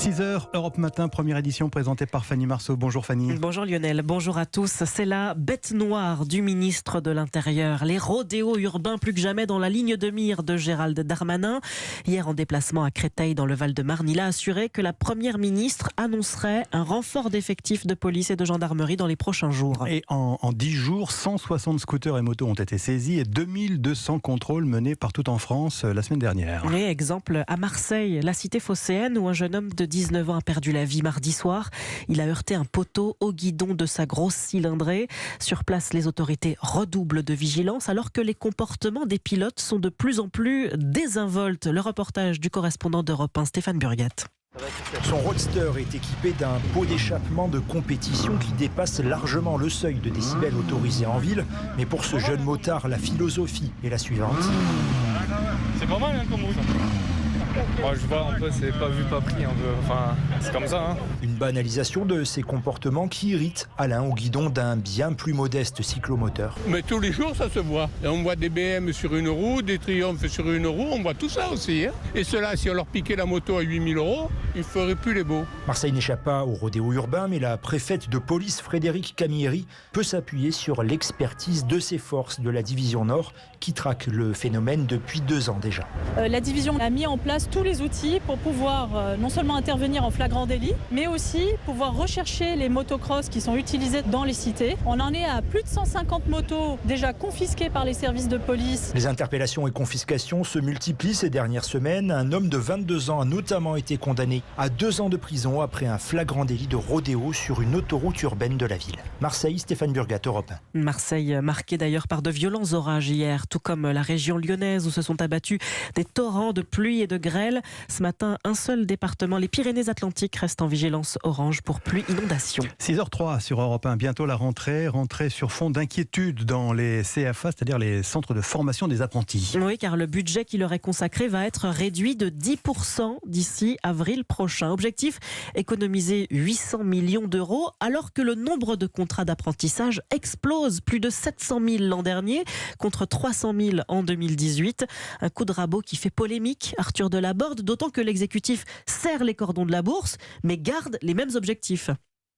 6h, Europe Matin, première édition présentée par Fanny Marceau. Bonjour Fanny. Bonjour Lionel, bonjour à tous. C'est la bête noire du ministre de l'Intérieur. Les rodéos urbains plus que jamais dans la ligne de mire de Gérald Darmanin. Hier en déplacement à Créteil dans le Val-de-Marne, il a assuré que la première ministre annoncerait un renfort d'effectifs de police et de gendarmerie dans les prochains jours. Et en 10 jours, 160 scooters et motos ont été saisis et 2200 contrôles menés partout en France la semaine dernière. Oui, exemple à Marseille, la cité phocéenne où un jeune homme de 19 ans a perdu la vie mardi soir. Il a heurté un poteau au guidon de sa grosse cylindrée. Sur place, les autorités redoublent de vigilance alors que les comportements des pilotes sont de plus en plus désinvoltes. Le reportage du correspondant d'Europe 1, Stéphane Burgat. Son roadster est équipé d'un pot d'échappement de compétition qui dépasse largement le seuil de décibels autorisé en ville. Mais pour ce jeune motard, la philosophie est la suivante. C'est pas mal comme route. Moi je vois un peu, c'est pas vu, pas pris un peu. Enfin, c'est comme ça. Une banalisation de ces comportements qui irrite Alain au guidon d'un bien plus modeste cyclomoteur. Mais tous les jours ça se voit. Et on voit des BM sur une roue, des Triumph sur une roue, on voit tout ça aussi. Et ceux-là, si on leur piquait la moto à 8 000 €, ils feraient plus les beaux. Marseille n'échappe pas au rodéo urbain, mais la préfète de police Frédéric Camilleri peut s'appuyer sur l'expertise de ses forces de la division Nord qui traque le phénomène depuis 2 ans déjà. La division a mis en place tous les outils pour pouvoir non seulement intervenir en flagrant délit, mais aussi pouvoir rechercher les motocross qui sont utilisés dans les cités. On en est à plus de 150 motos déjà confisquées par les services de police. Les interpellations et confiscations se multiplient ces dernières semaines. Un homme de 22 ans a notamment été condamné à 2 ans de prison après un flagrant délit de rodéo sur une autoroute urbaine de la ville. Marseille, Stéphane Burgat, Europe 1. Marseille marquée d'ailleurs par de violents orages hier, tout comme la région lyonnaise où se sont abattus des torrents de pluie et de grêle. Ce matin, un seul département, les Pyrénées-Atlantiques, reste en vigilance orange pour pluie inondation. 6h03 sur Europe 1, bientôt la rentrée sur fond d'inquiétude dans les CFA, c'est-à-dire les centres de formation des apprentis. Oui, car le budget qui leur est consacré va être réduit de 10% d'ici avril prochain. Objectif, économiser 800 millions d'euros alors que le nombre de contrats d'apprentissage explose. Plus de 700 000 l'an dernier contre 300 000 en 2018. Un coup de rabot qui fait polémique, Arthur Delaborde, d'autant que l'exécutif serre les cordons de la bourse mais garde les mêmes objectifs.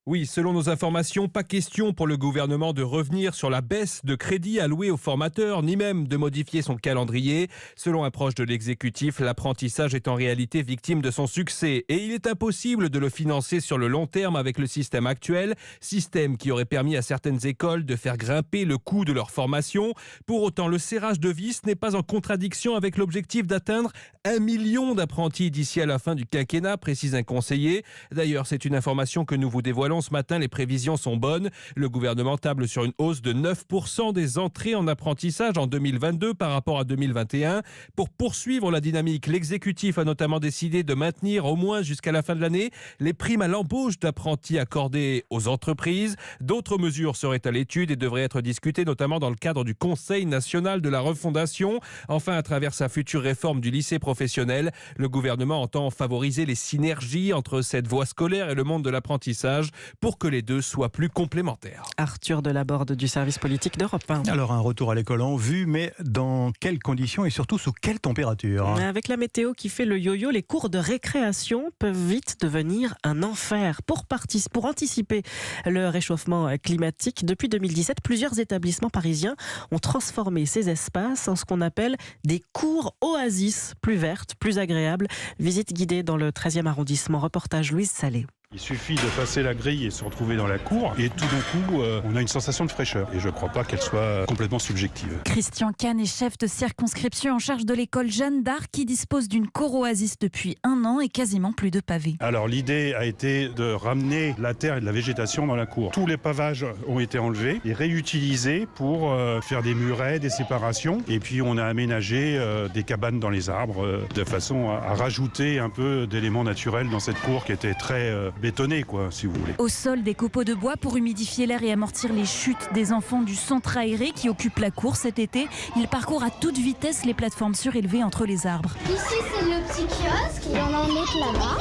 Oui, selon nos informations, pas question pour le gouvernement de revenir sur la baisse de crédits alloués aux formateurs, ni même de modifier son calendrier. Selon un proche de l'exécutif, l'apprentissage est en réalité victime de son succès et il est impossible de le financer sur le long terme avec le système actuel, système qui aurait permis à certaines écoles de faire grimper le coût de leur formation. Pour autant, le serrage de vis n'est pas en contradiction avec l'objectif d'atteindre 1 million d'apprentis d'ici à la fin du quinquennat, précise un conseiller. D'ailleurs, c'est une information que nous vous dévoilons ce matin, les prévisions sont bonnes. Le gouvernement table sur une hausse de 9% des entrées en apprentissage en 2022 par rapport à 2021. Pour poursuivre la dynamique, l'exécutif a notamment décidé de maintenir au moins jusqu'à la fin de l'année les primes à l'embauche d'apprentis accordées aux entreprises. D'autres mesures seraient à l'étude et devraient être discutées notamment dans le cadre du Conseil national de la refondation. Enfin, à travers sa future réforme du lycée professionnel, le gouvernement entend favoriser les synergies entre cette voie scolaire et le monde de l'apprentissage pour que les deux soient plus complémentaires. Arthur Delaborde du service politique d'Europe 1. Alors un retour à l'école en vue, mais dans quelles conditions et surtout sous quelle température ? Avec la météo qui fait le yo-yo, les cours de récréation peuvent vite devenir un enfer. Pour anticiper le réchauffement climatique, depuis 2017, plusieurs établissements parisiens ont transformé ces espaces en ce qu'on appelle des cours oasis, plus vertes, plus agréables. Visite guidée dans le 13e arrondissement. Reportage Louise Salé. Il suffit de passer la grille et se retrouver dans la cour et tout d'un coup, on a une sensation de fraîcheur. Et je ne crois pas qu'elle soit complètement subjective. Christian Kahn est chef de circonscription en charge de l'école Jeanne d'Arc qui dispose d'une cour oasis depuis 1 an et quasiment plus de pavés. Alors l'idée a été de ramener la terre et de la végétation dans la cour. Tous les pavages ont été enlevés et réutilisés pour faire des murets, des séparations. Et puis on a aménagé des cabanes dans les arbres de façon à rajouter un peu d'éléments naturels dans cette cour qui était très bétonné, quoi, si vous voulez. Au sol, des copeaux de bois pour humidifier l'air et amortir les chutes des enfants du centre aéré qui occupe la cour cet été. Ils parcourent à toute vitesse les plateformes surélevées entre les arbres. Ici, c'est le petit kiosque, il y en a un autre là-bas.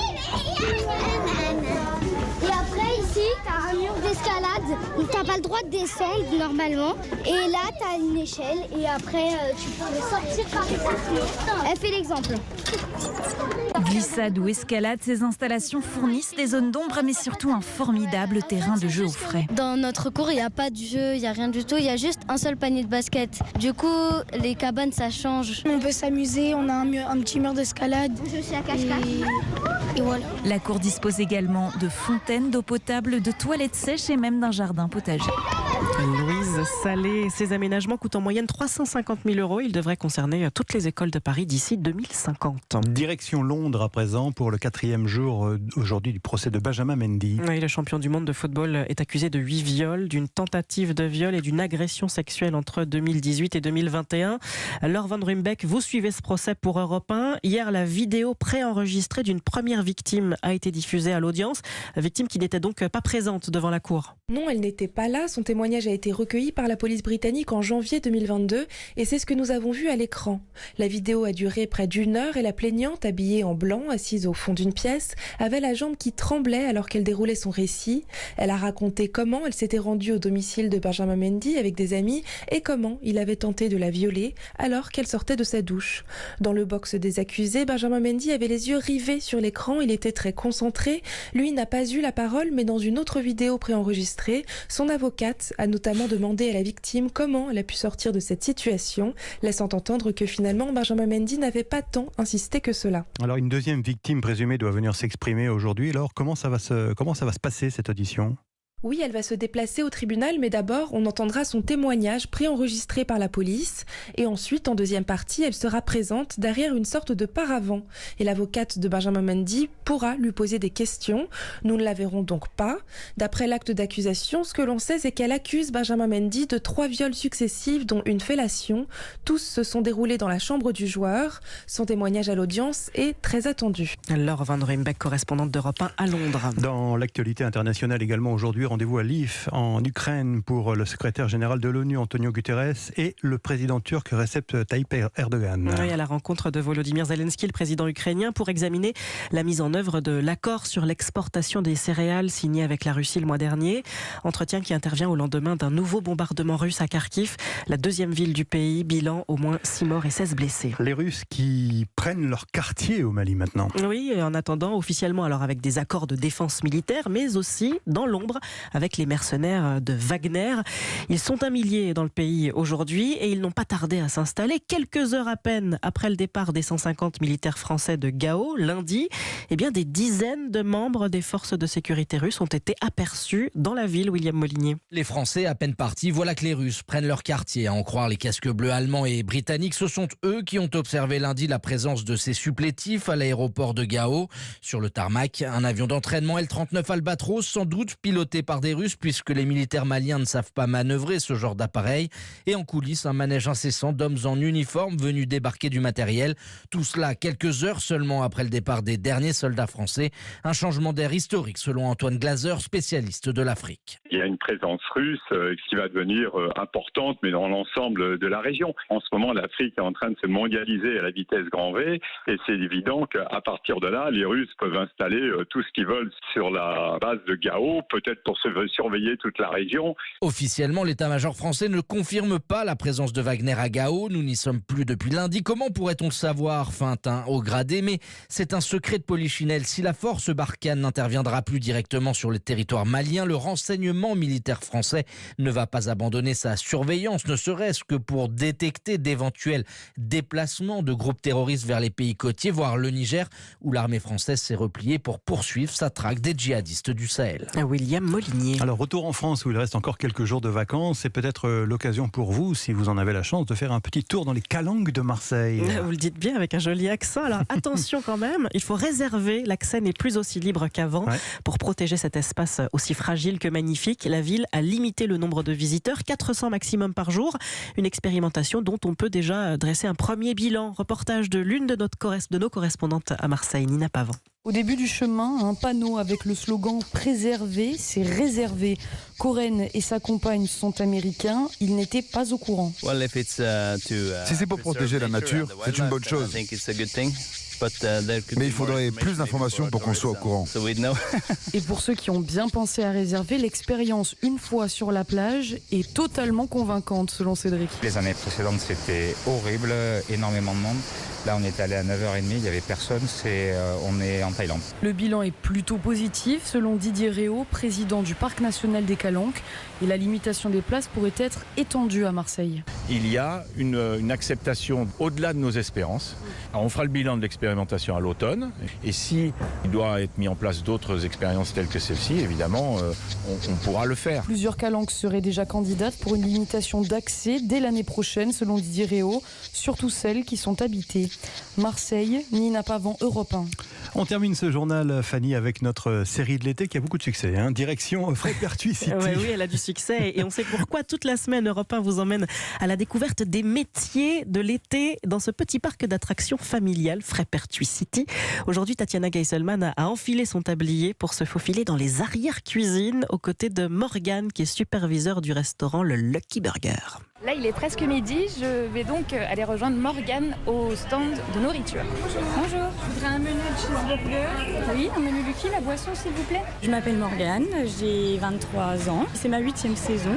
Et après, ici, t'as un mur d'escalade, donc t'as pas le droit de descendre normalement. Et là, t'as une échelle et après, tu peux sortir par ici. Elle fait l'exemple. Glissade ou escalade, ces installations fournissent des zones d'ombre, mais surtout un formidable terrain de jeu au frais. Dans notre cours, il n'y a pas de jeu, il n'y a rien du tout. Il y a juste un seul panier de basket. Du coup, les cabanes, ça change. On peut s'amuser, on a un petit mur d'escalade. On joue aussi à cache-cache. Et voilà. La cour dispose également de fontaines, d'eau potable, de toilettes sèches et même d'un jardin potager. Louise Salé, ces aménagements coûtent en moyenne 350 000 €. Ils devraient concerner toutes les écoles de Paris d'ici 2050. Direction Londres à présent pour le 4e jour aujourd'hui du procès de Benjamin Mendy. Oui, le champion du monde de football est accusé de 8 viols, d'une tentative de viol et d'une agression sexuelle entre 2018 et 2021. Laure Van Ruymbeck, vous suivez ce procès pour Europe 1. Hier, la vidéo préenregistrée d'une première victime a été diffusée à l'audience. La victime qui n'était donc pas présente devant la cour. Non, elle n'était pas là. Son témoignage a été recueilli par la police britannique en janvier 2022 et c'est ce que nous avons vu à l'écran. La vidéo a duré près d'1 heure et la plaignante, habillée en blanc, assise au fond d'une pièce, avait la jambe qui tremblait alors qu'elle déroulait son récit. Elle a raconté comment elle s'était rendue au domicile de Benjamin Mendy avec des amis et comment il avait tenté de la violer alors qu'elle sortait de sa douche. Dans le box des accusés, Benjamin Mendy avait les yeux rivés sur l'écran, il était très concentré. Lui n'a pas eu la parole, mais dans une autre vidéo préenregistrée, son avocate a notamment demandé à la victime comment elle a pu sortir de cette situation, laissant entendre que finalement Benjamin Mendy n'avait pas tant insisté que cela. Alors une deuxième victime présumée doit venir s'exprimer aujourd'hui. Alors comment ça va se passer cette audition ? Oui, elle va se déplacer au tribunal, mais d'abord, on entendra son témoignage préenregistré par la police. Et ensuite, en deuxième partie, elle sera présente derrière une sorte de paravent. Et l'avocate de Benjamin Mendy pourra lui poser des questions. Nous ne la verrons donc pas. D'après l'acte d'accusation, ce que l'on sait, c'est qu'elle accuse Benjamin Mendy de 3 viols successifs, dont une fellation. Tous se sont déroulés dans la chambre du joueur. Son témoignage à l'audience est très attendu. Laure Van Ruymbeck, correspondante d'Europe 1 à Londres. Dans l'actualité internationale également aujourd'hui, rendez-vous à Lviv en Ukraine pour le secrétaire général de l'ONU Antonio Guterres et le président turc Recep Tayyip Erdogan. Oui, à la rencontre de Volodymyr Zelensky, le président ukrainien, pour examiner la mise en œuvre de l'accord sur l'exportation des céréales signé avec la Russie le mois dernier. Entretien qui intervient au lendemain d'un nouveau bombardement russe à Kharkiv, la deuxième ville du pays. Bilan, au moins 6 morts et 16 blessés. Les Russes qui prennent leur quartier au Mali maintenant. Oui, en attendant officiellement alors avec des accords de défense militaire, mais aussi dans l'ombre avec les mercenaires de Wagner. Ils sont 1 millier dans le pays aujourd'hui et ils n'ont pas tardé à s'installer. Quelques heures à peine après le départ des 150 militaires français de Gao, lundi, eh bien des dizaines de membres des forces de sécurité russes ont été aperçus dans la ville. William Molinier. Les Français à peine partis, voilà que les Russes prennent leur quartier. À en croire les casques bleus allemands et britanniques, ce sont eux qui ont observé lundi la présence de ces supplétifs à l'aéroport de Gao. Sur le tarmac, un avion d'entraînement L-39 Albatros, sans doute piloté par des Russes, puisque les militaires maliens ne savent pas manœuvrer ce genre d'appareil. Et en coulisses, un manège incessant d'hommes en uniforme venus débarquer du matériel. Tout cela quelques heures seulement après le départ des derniers soldats français. Un changement d'air historique selon Antoine Glaser, spécialiste de l'Afrique. Il y a une présence russe qui va devenir importante, mais dans l'ensemble de la région. En ce moment, l'Afrique est en train de se mondialiser à la vitesse grand V. Et c'est évident qu'à partir de là, les Russes peuvent installer tout ce qu'ils veulent sur la base de Gao, peut-être pour se surveiller toute la région. Officiellement, l'état-major français ne confirme pas la présence de Wagner à Gao. Nous n'y sommes plus depuis lundi. Comment pourrait-on le savoir? Feinte un haut gradé, mais c'est un secret de polichinelle. Si la force Barkhane n'interviendra plus directement sur le territoire malien, le renseignement militaire français ne va pas abandonner sa surveillance, ne serait-ce que pour détecter d'éventuels déplacements de groupes terroristes vers les pays côtiers, voire le Niger, où l'armée française s'est repliée pour poursuivre sa traque des djihadistes du Sahel. William Molinier. Alors, retour en France où il reste encore quelques jours de vacances. C'est peut-être l'occasion pour vous, si vous en avez la chance, de faire un petit tour dans les calanques de Marseille. Vous le dites bien avec un joli accent. Alors attention quand même, il faut réserver. L'accès n'est plus aussi libre qu'avant. Pour protéger cet espace aussi fragile que magnifique, la ville a limité le nombre de visiteurs, 400 maximum par jour. Une expérimentation dont on peut déjà dresser un premier bilan. Reportage de l'une de nos correspondantes à Marseille, Nina Pavant. Au début du chemin, un panneau avec le slogan « Préserver, c'est réserver ». Coren et sa compagne sont américains, ils n'étaient pas au courant. Si c'est pour protéger la nature, c'est une bonne chose. Mais il faudrait plus d'informations pour qu'on soit au courant. Et pour ceux qui ont bien pensé à réserver, l'expérience une fois sur la plage est totalement convaincante selon Cédric. Les années précédentes, c'était horrible, énormément de monde. Là, on est allé à 9h30, il n'y avait personne, on est en Thaïlande. Le bilan est plutôt positif, selon Didier Réau, président du Parc national des Calanques. Et la limitation des places pourrait être étendue à Marseille. Il y a une acceptation au-delà de nos espérances. Alors, on fera le bilan de l'expérimentation à l'automne. Et si il doit être mis en place d'autres expériences telles que celle-ci, évidemment, on pourra le faire. Plusieurs calanques seraient déjà candidates pour une limitation d'accès dès l'année prochaine, selon Didier Réau, surtout celles qui sont habitées. Marseille, Nina Pavant, Europe 1. On termine ce journal, Fanny, avec notre série de l'été qui a beaucoup de succès. Direction Frépertuis City. Oui, elle a du succès et on sait pourquoi. Toute la semaine, Europe 1 vous emmène à la découverte des métiers de l'été dans ce petit parc d'attractions familial, Frépertuis City. Aujourd'hui, Tatiana Geisselman a enfilé son tablier pour se faufiler dans les arrière-cuisines aux côtés de Morgane, qui est superviseur du restaurant Le Lucky Burger. Là, il est presque midi. Je vais donc aller rejoindre Morgane au stand de nourriture. Bonjour, je voudrais un menu de cheeseburger. Oui, un menu Lucky, la boisson s'il vous plaît. Je m'appelle Morgane, j'ai 23 ans. C'est ma 8e saison.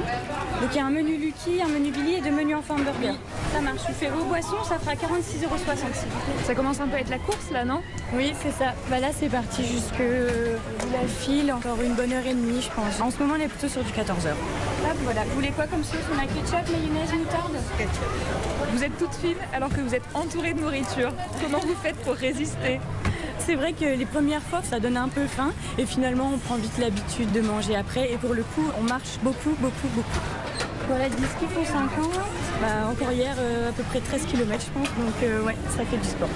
Donc il y a un menu Lucky, un menu Billy et 2 menus enfants burger. Oui, ça marche. Je fais vos boissons, ça fera 46,60 € s'il vous plaît. Ça commence un peu à être la course là, non? Oui, c'est ça. Là, c'est parti jusque la file, encore une bonne heure et demie, je pense. En ce moment, on est plutôt sur du 14h. Hop, voilà. Vous voulez quoi comme sauce? On a ketchup, mayonnaise, moutarde? Vous êtes toute fine alors que vous êtes entourée de nourriture. Comment vous faites pour résister? C'est vrai que les premières fois, ça donne un peu faim. Et finalement, on prend vite l'habitude de manger après. Et pour le coup, on marche beaucoup. Voilà, 10 qui font 5 ans. Encore hier, à peu près 13 km, je pense. Donc, ouais, ça fait du sport.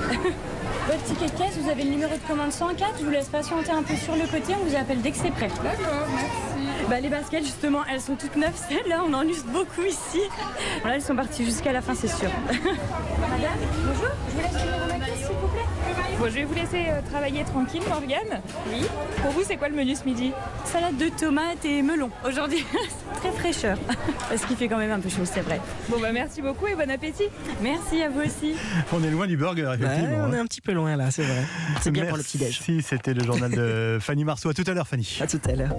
Votre ticket de caisse, vous avez le numéro de commande 104. Je vous laisse patienter un peu sur le côté. On vous appelle dès que c'est prêt. D'accord, merci. Les baskets, justement, elles sont toutes neuves, celles-là. On en use beaucoup ici. Voilà, elles sont parties jusqu'à la fin, c'est sûr. Madame, bonjour. Je vous laisse le numéro de ma caisse, s'il vous plaît. Bon, je vais vous laisser travailler tranquille, Morgane. Oui. Pour vous, c'est quoi le menu ce midi? Salade de tomates et melon. Aujourd'hui, c'est très fraîcheur. Parce qu'il fait quand même un peu chaud, c'est vrai. Bon, merci beaucoup et bon appétit. Merci à vous aussi. On est loin du burger, effectivement. On est un petit peu loin là, c'est vrai. C'est bien pour le petit-déj. C'était le journal de Fanny Marceau. À tout à l'heure, Fanny. À tout à l'heure.